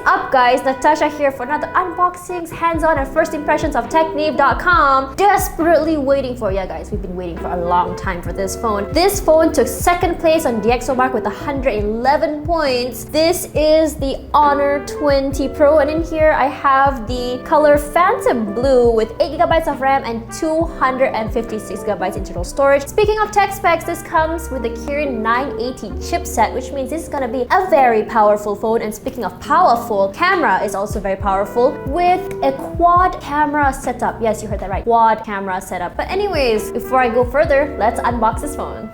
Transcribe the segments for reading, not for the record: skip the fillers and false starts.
up guys? Natasha here for another unboxings, hands-on and first impressions of techneve.com. Desperately waiting for, yeah guys, we've been waiting for a long time for this phone. This phone took second place on DxOMark with 111 points. This is the Honor 20 Pro, and in here I have the color Phantom Blue with 8GB of RAM and 256GB internal storage. Speaking of tech specs, this comes with the Kirin 980 chipset, which means this is gonna be a very powerful phone. And speaking of powerful, camera is also very powerful with a quad camera setup. Yes, you heard that right, quad camera setup. But anyways, before I go further, let's unbox this phone.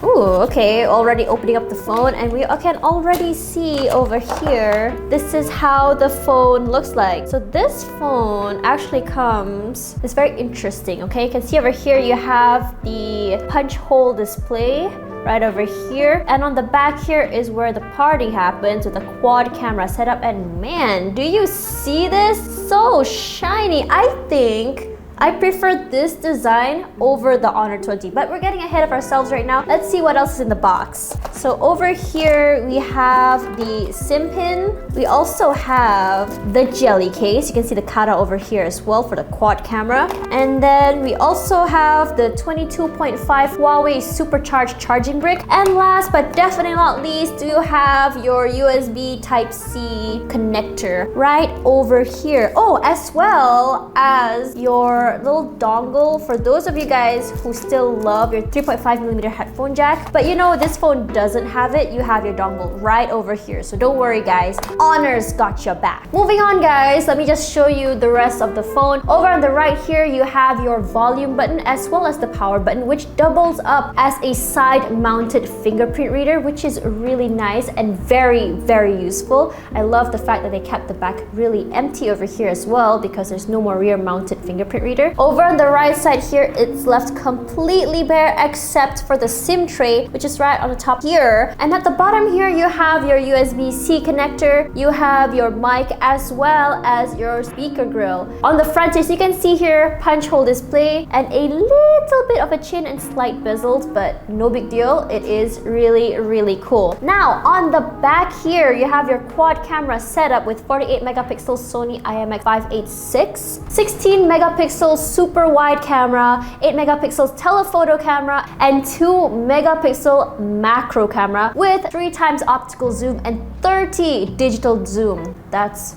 Ooh, okay, already opening up the phone, and we can already see over here, this is how the phone looks like. So this phone actually comes, it's very interesting, okay? You can see over here you have the punch hole display right over here, and on the back here is where the party happens with a quad camera setup. And man, do you see this? So shiny. I think I prefer this design over the Honor 20, but we're getting ahead of ourselves right now. Let's see what else is in the box. So over here we have the SIM pin. We also have the jelly case. You can see the Kata over here as well for the quad camera. And then we also have the 22.5 Huawei supercharged charging brick. And last but definitely not least, you have your USB Type-C connector right over here. Oh, as well as your little dongle for those of you guys who still love your 3.5mm headphone jack. But you know, this phone doesn't have it. You have your dongle right over here. So don't worry guys, Honor's got your back. Moving on guys, let me just show you the rest of the phone. Over on the right here, you have your volume button as well as the power button, which doubles up as a side-mounted fingerprint reader, which is really nice and very, very useful. I love the fact that they kept the back really empty over here as well, because there's no more rear-mounted fingerprint reader. Over on the right side here, it's left completely bare except for the SIM tray, which is right on the top here. And at the bottom here, you have your USB-C connector, you have your mic as well as your speaker grill. On the front, as you can see here, punch hole display and a little bit of a chin and slight bezels, but no big deal. It is really, really cool. Now, on the back here, you have your quad camera setup with 48 megapixel Sony IMX586, 16 megapixel super wide camera, 8 megapixels telephoto camera, and 2 megapixel macro camera with 3 times optical zoom and 30 digital zoom. That's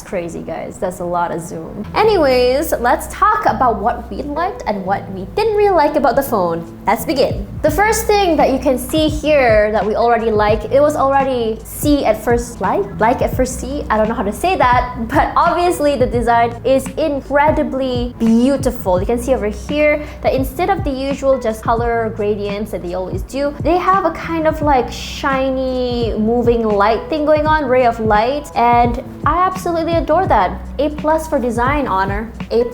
crazy guys, that's a lot of zoom. Anyways, let's talk about what we liked and what we didn't really like about the phone. Let's begin. The first thing that you can see here that we already like, it was already see at first like at first see, I don't know how to say that, but obviously the design is incredibly beautiful. You can see over here that instead of the usual just color gradients that they always do, they have a kind of like shiny moving light thing going on, ray of light, and I absolutely adore that. A+ for design, Honor. A+.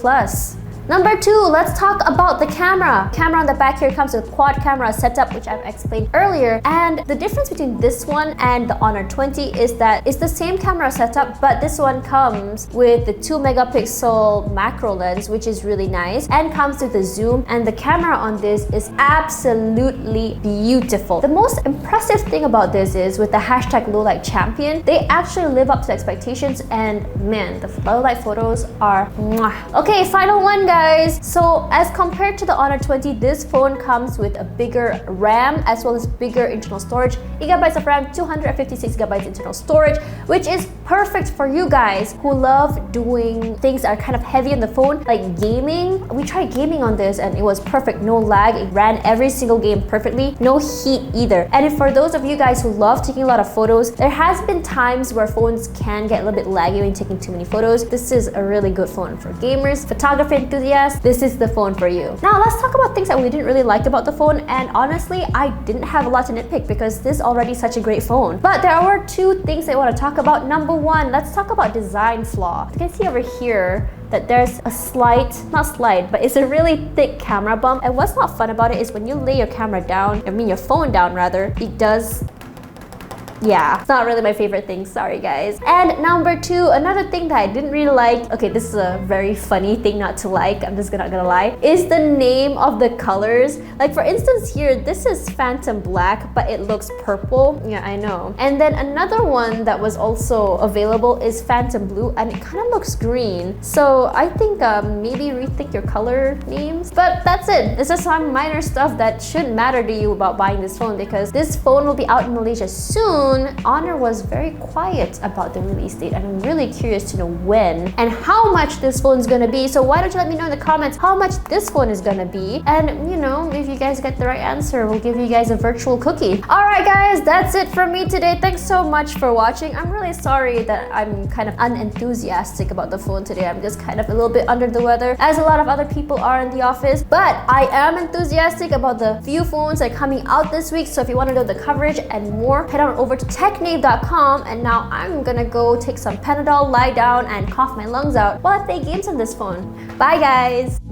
Number 2, let's talk about the camera. Camera on the back here comes with quad camera setup, which I've explained earlier. And the difference between this one and the Honor 20 is that it's the same camera setup, but this one comes with the 2 megapixel macro lens, which is really nice, and comes with the zoom. And the camera on this is absolutely beautiful. The most impressive thing about this is with the hashtag lowlight champion, they actually live up to expectations, and man, the lowlight photos are mwah. Okay, final one guys. So as compared to the Honor 20, this phone comes with a bigger RAM as well as bigger internal storage, gigabytes of RAM, 256GB internal storage, which is perfect for you guys who love doing things that are kind of heavy on the phone, like gaming. We tried gaming on this and it was perfect, no lag, it ran every single game perfectly, no heat either. And for those of you guys who love taking a lot of photos, there has been times where phones can get a little bit laggy when taking too many photos. This is a really good phone for gamers, photography enthusiasts. This is the phone for you. Now let's talk about things that we didn't really like about the phone, and honestly I didn't have a lot to nitpick because this is already such a great phone. But there are 2 things that I want to talk about. Number 1, let's talk about design flaw. You can see over here that there's a slight, not slight, but it's a really thick camera bump. And what's not fun about it is when you lay your camera down, your phone down rather, it does yeah, it's not really my favorite thing, sorry guys. And number 2, another thing that I didn't really like, okay, this is a very funny thing not to like, I'm just not gonna lie, is the name of the colors. Like for instance here, this is Phantom Black, but it looks purple. Yeah, I know. And then another one that was also available is Phantom Blue, and it kind of looks green. So I think maybe rethink your color names. But that's it. This is some minor stuff that shouldn't matter to you about buying this phone, because this phone will be out in Malaysia soon. Honor was very quiet about the release date, and I'm really curious to know when and how much this phone is gonna be. So why don't you let me know in the comments how much this phone is gonna be, and you know, if you guys get the right answer, we'll give you guys a virtual cookie. Alright guys, that's it from me today. Thanks so much for watching. I'm really sorry that I'm kind of unenthusiastic about the phone today. I'm just kind of a little bit under the weather, as a lot of other people are in the office, but I am enthusiastic about the few phones that are coming out this week. So if you want to know the coverage and more, head on over to technave.com. and now I'm gonna go take some Panadol, lie down and cough my lungs out while I play games on this phone. Bye guys!